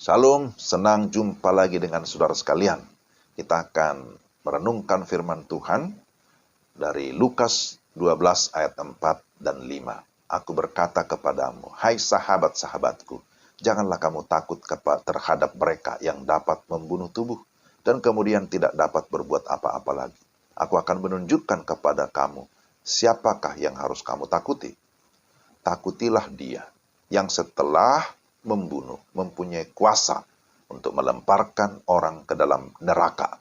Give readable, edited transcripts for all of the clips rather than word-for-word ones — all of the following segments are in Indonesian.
Shalom, senang jumpa lagi dengan saudara sekalian. Kita akan merenungkan firman Tuhan dari Lukas 12 ayat 4 dan 5. Aku berkata kepadamu, hai sahabat-sahabatku, janganlah kamu takut terhadap mereka yang dapat membunuh tubuh dan kemudian tidak dapat berbuat apa-apa lagi. Aku akan menunjukkan kepada kamu siapakah yang harus kamu takuti. Takutilah dia yang setelah membunuh mempunyai kuasa untuk melemparkan orang ke dalam neraka.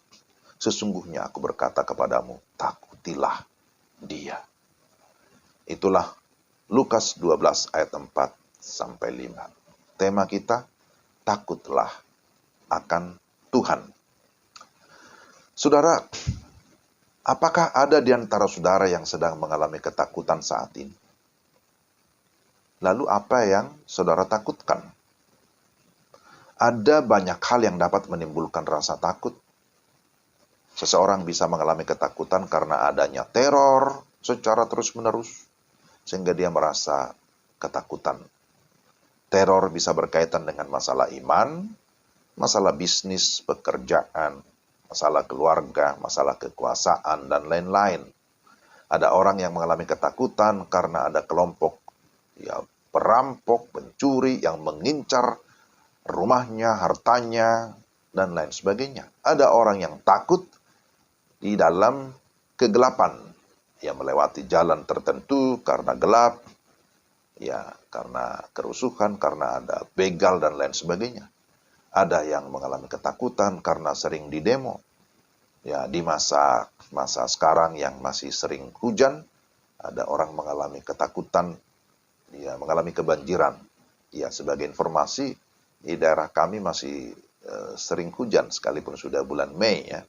Sesungguhnya aku berkata kepadamu, takutilah dia. Itulah Lukas 12 ayat 4 sampai 5. Tema kita, takutlah akan Tuhan. Saudara, apakah ada di antara saudara yang sedang mengalami ketakutan saat ini? Lalu apa yang saudara takutkan? Ada banyak hal yang dapat menimbulkan rasa takut. Seseorang bisa mengalami ketakutan karena adanya teror secara terus-menerus, sehingga dia merasa ketakutan. Teror bisa berkaitan dengan masalah iman, masalah bisnis, pekerjaan, masalah keluarga, masalah kekuasaan, dan lain-lain. Ada orang yang mengalami ketakutan karena ada kelompok perampok, pencuri yang mengincar rumahnya, hartanya, dan lain sebagainya. Ada orang yang takut di dalam kegelapan, yang melewati jalan tertentu karena gelap, karena kerusuhan, karena ada begal dan lain sebagainya. Ada yang mengalami ketakutan karena sering didemo. Di masa sekarang yang masih sering hujan, ada orang mengalami ketakutan, mengalami kebanjiran. Sebagai informasi, di daerah kami masih sering hujan sekalipun sudah bulan Mei ya.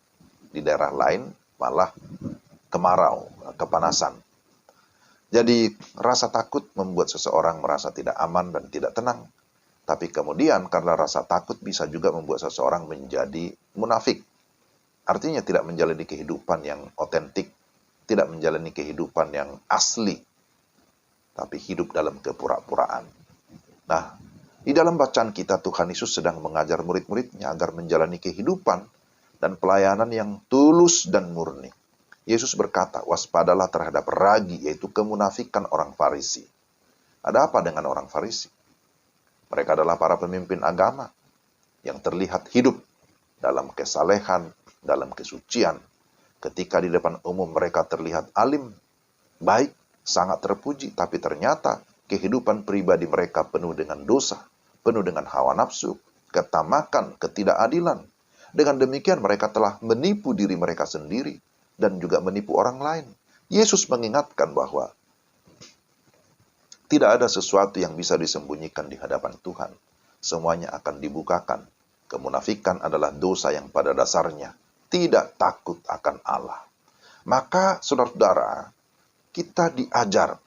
Di daerah lain malah kemarau, kepanasan. Jadi rasa takut membuat seseorang merasa tidak aman dan tidak tenang. Tapi kemudian karena rasa takut bisa juga membuat seseorang menjadi munafik. Artinya tidak menjalani kehidupan yang otentik, tidak menjalani kehidupan yang asli, tapi hidup dalam kepura-puraan. Nah, di dalam bacaan kita Tuhan Yesus sedang mengajar murid-muridnya agar menjalani kehidupan dan pelayanan yang tulus dan murni. Yesus berkata, waspadalah terhadap ragi, yaitu kemunafikan orang Farisi. Ada apa dengan orang Farisi? Mereka adalah para pemimpin agama yang terlihat hidup dalam kesalehan, dalam kesucian. Ketika di depan umum mereka terlihat alim, baik, sangat terpuji, tapi ternyata kehidupan pribadi mereka penuh dengan dosa, penuh dengan hawa nafsu, ketamakan, ketidakadilan. Dengan demikian mereka telah menipu diri mereka sendiri dan juga menipu orang lain. Yesus mengingatkan bahwa tidak ada sesuatu yang bisa disembunyikan di hadapan Tuhan. Semuanya akan dibukakan. Kemunafikan adalah dosa yang pada dasarnya tidak takut akan Allah. Maka saudara-saudara, kita diajar,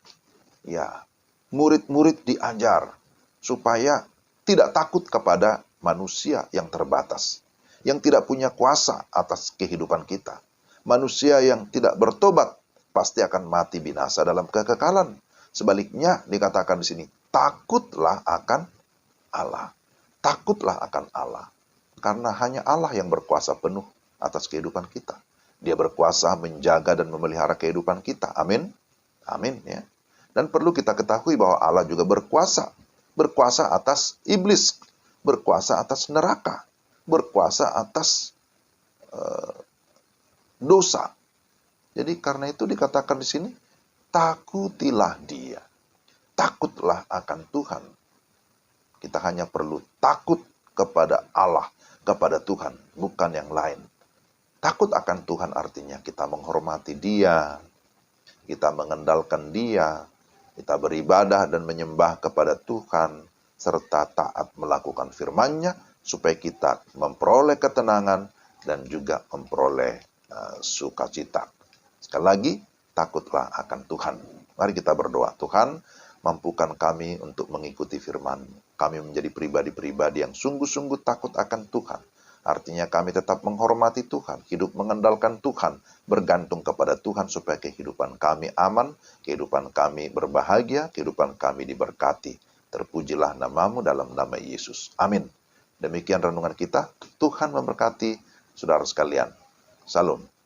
murid-murid diajar supaya tidak takut kepada manusia yang terbatas, yang tidak punya kuasa atas kehidupan kita. Manusia yang tidak bertobat pasti akan mati binasa dalam kekekalan. Sebaliknya dikatakan di sini, takutlah akan Allah. Takutlah akan Allah. Karena hanya Allah yang berkuasa penuh atas kehidupan kita. Dia berkuasa menjaga dan memelihara kehidupan kita. Amin. Amin ya. Dan perlu kita ketahui bahwa Allah juga berkuasa. Berkuasa atas iblis. Berkuasa atas neraka. Berkuasa atas dosa. Jadi karena itu dikatakan di sini, takutilah dia. Takutlah akan Tuhan. Kita hanya perlu takut kepada Allah, kepada Tuhan, bukan yang lain. Takut akan Tuhan artinya kita menghormati Dia, kita mengendalkan Dia, kita beribadah dan menyembah kepada Tuhan, serta taat melakukan firman-Nya, supaya kita memperoleh ketenangan dan juga memperoleh sukacita. Sekali lagi, takutlah akan Tuhan. Mari kita berdoa. Tuhan, mampukan kami untuk mengikuti firman-Mu. Kami menjadi pribadi-pribadi yang sungguh-sungguh takut akan Tuhan. Artinya kami tetap menghormati Tuhan, hidup mengandalkan Tuhan, bergantung kepada Tuhan supaya kehidupan kami aman, kehidupan kami berbahagia, kehidupan kami diberkati. Terpujilah nama-Mu dalam nama Yesus. Amin. Demikian renungan kita. Tuhan memberkati saudara sekalian. Salam.